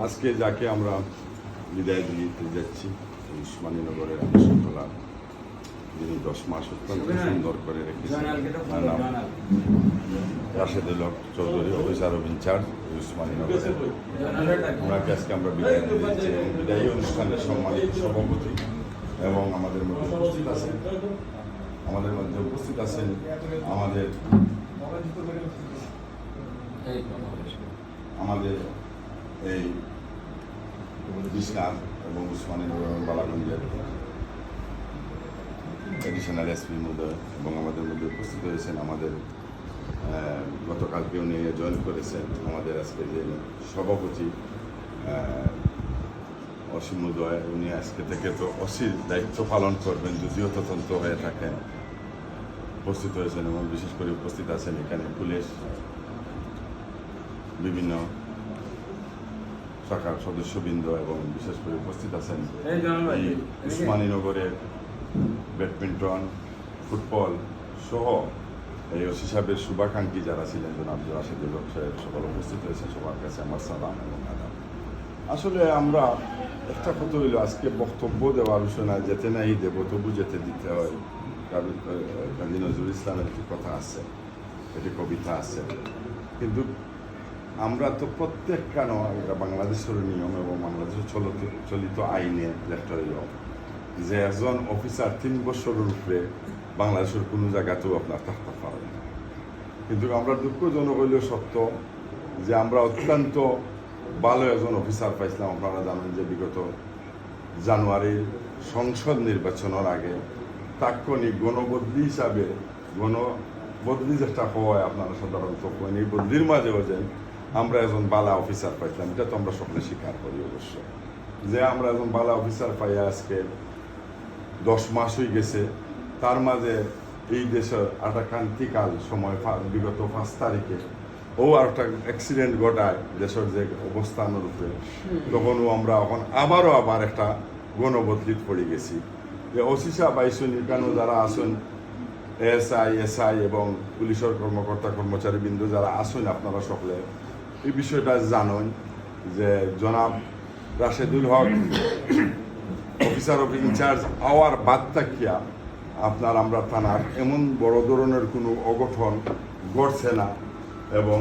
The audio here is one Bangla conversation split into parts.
আজকে যাকে আমরা বিদায় দিতে যাচ্ছি উসমানীনগরের আদর্শতলা, যিনি 10 মাস অত্যন্ত সুন্দর করে রেখেছেন, Rashedul Haque Chowdhury, officer of in charge উসমানীনগরের। ওনাকে আজকে আমরা বিদায় দিতে যাচ্ছি এবং বিদায়ী অনুষ্ঠানের সম্মানিত সভাপতি এবং আমাদের মধ্যে উপস্থিত আছেন আমাদের এই বিশ্বনাথ এবং উসমানীনগর বালাগঞ্জের এডিশনাল এসপি মহোদয় এবং আমাদের মধ্যে উপস্থিত হয়েছেন আমাদের গতকালকে উনি জয়েন করেছেন আমাদের আজকে যে সভাপতি অসীম মহোদয়। উনি আজকে থেকে তো অসির দায়িত্ব পালন করবেন, যদিও তদন্ত হয়ে থাকেন, উপস্থিত হয়েছেন এবং বিশেষ করে উপস্থিত আছেন এখানে পুলিশ, বিভিন্ন শাখার সদস্যবৃন্দ এবং বিশেষ করে উপস্থিত আছেন এই উসমানীনগরের ব্যাডমিন্টন, ফুটবল সহ এই ওসি সাহেবের শুভাকাঙ্ক্ষী যারা ছিলেন, জনাব রাশেদুল হক সাহেব, সকল উপস্থিত হয়েছেন। সবার কাছে আমার সালাম এবং আদাব। আসলে আমরা একটা কথা হইল, আজকে বক্তব্য দেওয়ার বিষয় না, যেতে নাই দেব, তবু যেতে দিতে হয়। কাজী নজরুল ইসলামের একটি কথা আছে, একটি কবিতা আছে, কিন্তু আমরা তো প্রত্যেক কেন এটা বাংলাদেশের নিয়ম এবং বাংলাদেশের চলিত আইনে লেখা হইল যে একজন অফিসার 3 বছরের উপরে বাংলাদেশের কোনো জায়গাতেও আপনার থাকতে পারে না। কিন্তু আমরা দুঃখজনক হইলেও সত্য যে আমরা অত্যন্ত ভালো একজন অফিসার পাইছিলাম। আপনারা জানেন যে বিগত জানুয়ারির সংসদ নির্বাচনের আগে তাৎক্ষণিক গণবদলি হিসাবে, গণবদলি যেটা হয় আপনারা সাধারণত এই বদলির মাঝেও যে আমরা একজন বালা অফিসার পাইছিলাম, এটা তো আমরা সকলে স্বীকার করি অবশ্য, যে আমরা একজন বালা অফিসার পাইয়া আজকে 10 মাস হয়ে গেছে। তার মাঝে এই দেশের একটা ক্রান্তিকাল সময় বিগত 5 তারিখে আর একটা অ্যাক্সিডেন্ট ঘটায় দেশের যে অবস্থানের উপরে, তখনও আমরা এখন আবার একটা গণবদলিত পড়ে গেছি। যে ওসি সাহেব আইসুন, এখানেও যারা আসুন এসআই এবং পুলিশের কর্মচারীবৃন্দ যারা আসুন, আপনারা সকলে এই বিষয়টা জানেন যে জনাব রাশেদুল হক অফিসার অফ ইনচার্জ আওয়ার বাদ থাকিয়া আমরা থানার এমন বড় ধরনের কোনো অঘটন ঘটছে না এবং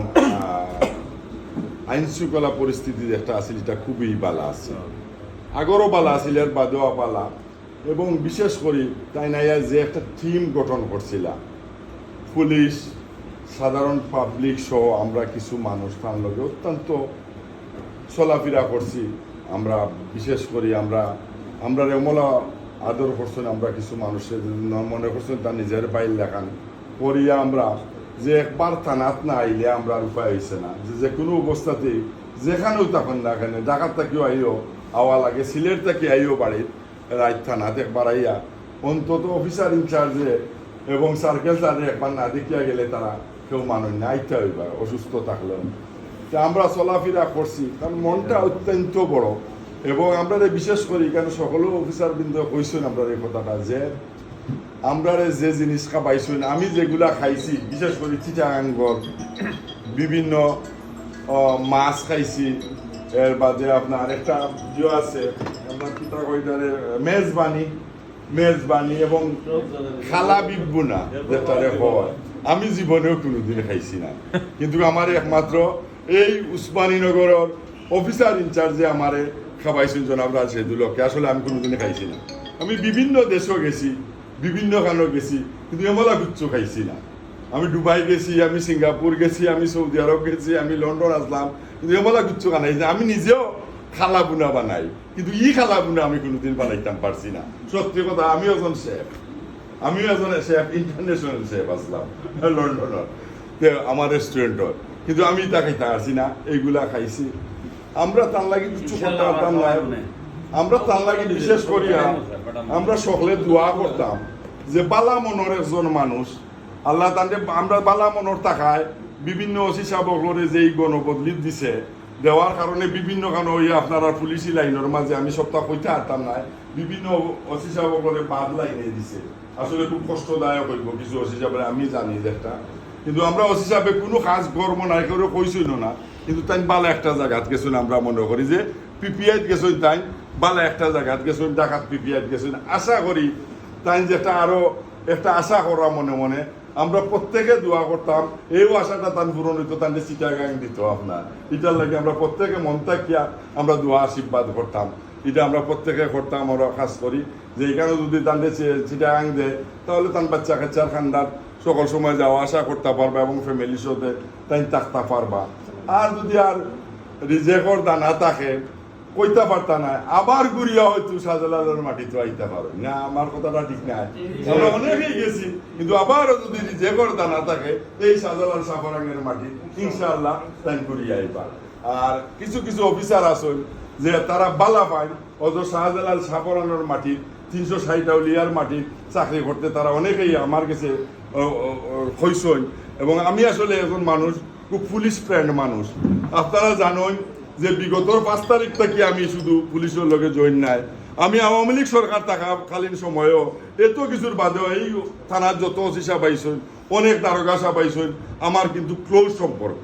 আইন শৃঙ্খলা পরিস্থিতি যেটা আছে এটা খুবই ভালো আছে, আগরও ভালো আছিল, এর বাদেও ভালো। এবং বিশেষ করে তাই নাইয়া যে একটা টিম গঠন করছিল, পুলিশ, সাধারণ পাবলিক সহ আমরা কিছু মানুষ তার লগে অত্যন্ত চলাফেরা করছি। আমরা বিশেষ করে আমরা এমলা আদর করছেন, আমরা কিছু মানুষের মনে করছেন তার নিজের বাইর লেখান করিয়া আমরা যে একবার থানাত না আইলে আমরা উপায় হয়েছে না, যে কোনো অবস্থাতেই যেখানেও তখন না এখানে ঢাকার থেকেও আইও আওয়া লাগে, সিলেট থেকে আইও বাড়ির রাত থানাতে একবার আইয়া অন্তত অফিসার ইনচার্জে এবং সার্কেল স্যারে একবার না দেখিয়া গেলে তারা কেউ মানুষ না আইতে হইবা, অসুস্থ থাকলেও। তা আমরা চলাফেরা করছি, কারণ মনটা অত্যন্ত বড়। এবং আমরা বিশেষ করি কেন সকলেও অফিসার বৃন্দ কইছেন আমরা এই কথাটা, যে আমরা যে জিনিস খাবাইছেন, আমি যেগুলা খাইছি, বিশেষ করে চিটাগাঙ্গর বিভিন্ন মাছ খাইছি, এর বাদে আপনার একটা ইয়ে আছে আপনার কিতা কইতারে মেজবানি এবং খালা বিবুনা যেটারে হয়, আমি জীবনেও কোনোদিন খাইছি না। কিন্তু আমার একমাত্র এই উসমানীনগরের অফিসার ইনচার্জে আমারে খাবাইছেন জনাব রাশেদুল হক, আসলে আমি কোনোদিনে খাইছি না। আমি বিভিন্ন দেশও গেছি, বিভিন্ন খানও গেছি, কিন্তু এমলা গুচ্ছ খাইছি না। আমি দুবাই গেছি, আমি সিঙ্গাপুর গেছি, আমি সৌদি আরব গেছি, আমি লন্ডন আসলাম, কিন্তু এমলা গুচ্ছ খানাই। আমি নিজেও খালা বুনা বানাই, কিন্তু খালা বুনা আমি কোনোদিন বানাইতাম পারছি না। সত্যি কথা, আমিও একজন শেফ, ইন্টারন্যাশনাল শেফ আসলাম লন্ডনের আমার রেস্টুরেন্টত, কিন্তু আমি তা খাইতে পারছি না। এইগুলা খাইছি আমরা, তার লাগে কিছু করতাম না। আমরা তার লাগে বিশেষ করিয়া আমরা সকলে দোয়া করতাম যে বালা মনের একজন মানুষ আল্লাহ তান্ডে, আমরা বালা মনের টাকায় বিভিন্ন ওসি সাহেবরে যেই গণবদলি দিছে, দেওয়ার কারণে বিভিন্ন কারণে ওই আপনারা পুলিশি লাইনের মাঝে আমি সপ্তাহ কইতে পারতাম না, বিভিন্ন ওসি সাহেবরে বাদ লাইনে দিছে। আসলে খুব কষ্টদায়ক হইব কিছু ওসি সাহেব, আমি জানি যে একটা কিন্তু আমরা ওসি সাহেব কোনো কাজ কর্ম নাই করে কইছিল না, কিন্তু তাই বালা একটা জায়গাত গেছেন আমরা মনে করি যে পিপিআইত গেছেন তাই বালা একটা জায়গাত গেছেন ঢাকাত পিপিআইত গেছেন। আশা করি তাই যেটা আরো একটা আশা করা মনে মনে আমরা প্রত্যেকে দোয়া করতাম এই আশাটা তান পূরণ হইতো, তান চিটাগাং দিত আপনার এটার লাগে আমরা প্রত্যেকে মন থাকিয়া আমরা দোয়া আশীর্বাদ করতাম। এটা আমরা প্রত্যেকে করতাম, আমরা কাজ করি যে এখানে যদি তান চিটাগাং দেয় তাহলে তান বাচ্চা কাচ্চার খান্ডার সকল সময় যাওয়া আসা করতে পারবা এবং ফ্যামিলির সাথে তাই থাকতে পারবা। আর যদি আর রিজেকর দানা থাকে কইতে পারতা না, আবার ঘুরিয়া হয়তো শাহজালালের মাটিতে আইতে পারো না, আমার কথাটা ঠিক নাই। আমরা অনেকেই গেছি, কিন্তু আবারও যদি রিজেকর দানা থাকে এই শাহজালাল সাফরাঙ্গের মাটি ইনশাআল্লাহ তাই ঘুরিয়া আইবা। আর কিছু কিছু অফিসার আছেন যে তারা বালা পায় অত শাহজালাল সাফরাঙ্গের মাটির 360 আউলিয়ার মাটির চাকরি করতে তারা অনেকেই আমার কাছে হইসন। এবং আমি আসলে একজন মানুষ খুব পুলিশ ফ্রেন্ড মানুষ। আপনারা জানেন যে বিগত 5 তারিখ থেকে আমি শুধু পুলিশের লগে জয়েন নাই, আমি আওয়ামী লীগ সরকার থাকাকালীন সময়েও এত কিছুর বাদেও এই থানার যত ওসি সাহেব আইসন, অনেক দারোগা সাহেব আইসন, আমার কিন্তু ক্লোজ সম্পর্ক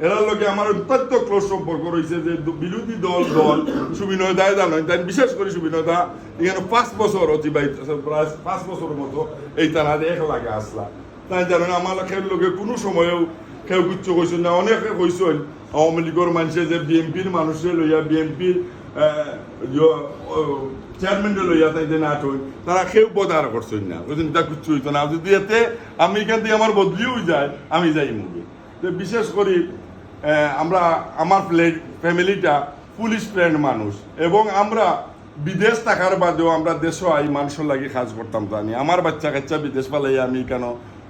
এরার লগে আমার অত্যন্ত ক্লোজ সম্পর্ক রয়েছে। যে বিরোধী দল সুবিনয় দায় জানেন, তাই বিশেষ করে সুবিনয় দা এখানে 5 বছর অতিবাহিত, প্রায় 5 বছরের মতো এই থানাতে এক লাগে আসলা। তাই জানেন আমার লোকে কোনো সময়েও কেউ কিচ্ছু কইছেন না। অনেকে কইছেন আওয়ামী লীগের মানুষে যে বিএনপির মানুষে লইয়া বিএনপির চেয়ারম্যানরে লইয়া তাই যে নাট হই তারা কেউ বদার করছেন না, ওইদিন তা কিচ্ছু হইতো না। যদি এতে আমি এখান থেকে আমার বদলিও যায় আমি যাই মুভি। তো বিশেষ করে আমরা আমার ফ্যামিলিটা পুলিশ ফ্রেন্ড মানুষ, এবং আমরা বিদেশ থাকার বাদেও আমরা দেশও আই মানুষের লাগে কাজ করতাম। জানি আমার বাচ্চা কাচ্চা বিদেশ পালাই আমি কেন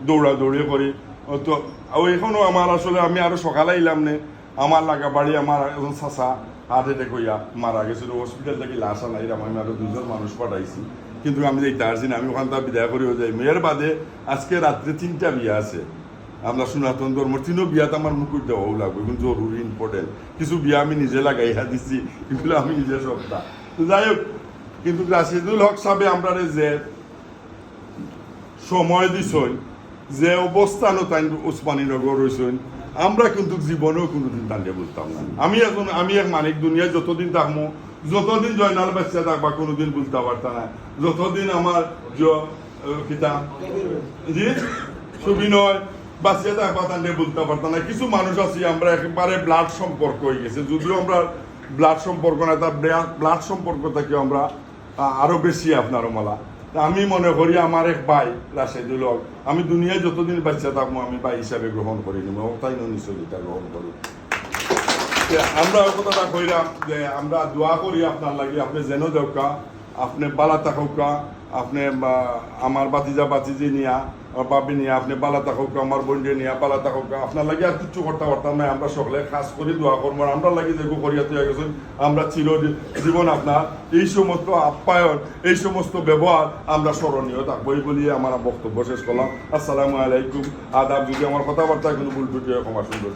দৌড়াদৌড়ি করি। তো এখনও আমার আসলে আমি আরো সকালে আইলাম নে, আমার লাগা বাড়ি আমার এখন চাচা হার্ট অ্যাটাক হইয়া মারা গেছিল, হসপিটাল থেকে লাশ আনাইলাম, আমি আরো 2জন মানুষ পাঠাইছি, কিন্তু আমি যাইতে পারছি না। আমি ওখান থেকে বিদায় করেও যাই। মেয়ের বাদে আজকে রাত্রে 3টা বিয়া আছে। আমরা সনাতন ধর্ম 3ও বিয়াতে আমার মুকুট দেওয়াও লাগবে, কিন্তু জরুরি ইম্পর্টেন্ট। কিছু বিয়া আমি নিজে লাগাইয়া দিচ্ছি, এগুলো আমি নিজে সবটা। তো যাই হোক, কিন্তু রাশিদুল হক সাহেব আমরা যে সময় দিছই, যে অবস্থানও তাই উসমানীনগর রয়েছেন, আমরা কিন্তু জীবনেও কোনোদিন তাকে বলতাম না। আমি এক মানিক দুনিয়ায় যতদিন থাকবো, যতদিন জয়নাল বাচ্চা থাকবা কোনোদিন বলতে পারতাম না, যতদিন আমার জি সুবিনয় বাচ্চা থাকবা তাকে বলতে পারতাম না। কিছু মানুষ আছি আমরা একেবারে ব্লাড সম্পর্ক হয়ে গেছে, যদিও আমরা ব্লাড সম্পর্ক না, তার ব্লাড সম্পর্ক থেকে আমরা আরো বেশি আপনার মালা। আমি মনে করি আমার এক ভাই রাশেদুল হক, আমি দুনিয়ায় যতদিন বাচ্চা থাকবো আমি ভাই হিসাবে গ্রহণ করি নিব, তাই নিশ্চয়ই এটা গ্রহণ করি। আমরা ওই কথাটা কইরাম যে আমরা দোয়া করি আপনার লাগে, আপনি যেন দেখা, আপনি বালা থাকুকা, আপনি আমার বাতিজা বাতিজি নিয়া বাবি নিয়ে আপনি বালা থাকুক, আমার বোনকে নিয়ে বালা থাকুক, আপনার লাগে আর কিছু করতে পারতাম না। আমরা সকলে কাজ করি দোয়া করবো, আমরা লাগে যে করিয়াতে হয়ে গেছেন। আমরা চিরজীবন আপনার এই সমস্ত আপ্যায়ন, এই সমস্ত ব্যবহার আমরা স্মরণীয় থাকবো, এই বলিয়ে আমার বক্তব্য শেষ করলাম। আসসালামু আলাইকুম, আদাব। যদি আমার কথাবার্তায় কোনো ভুল ত্রুটি হয় ক্ষমা সুন্দর।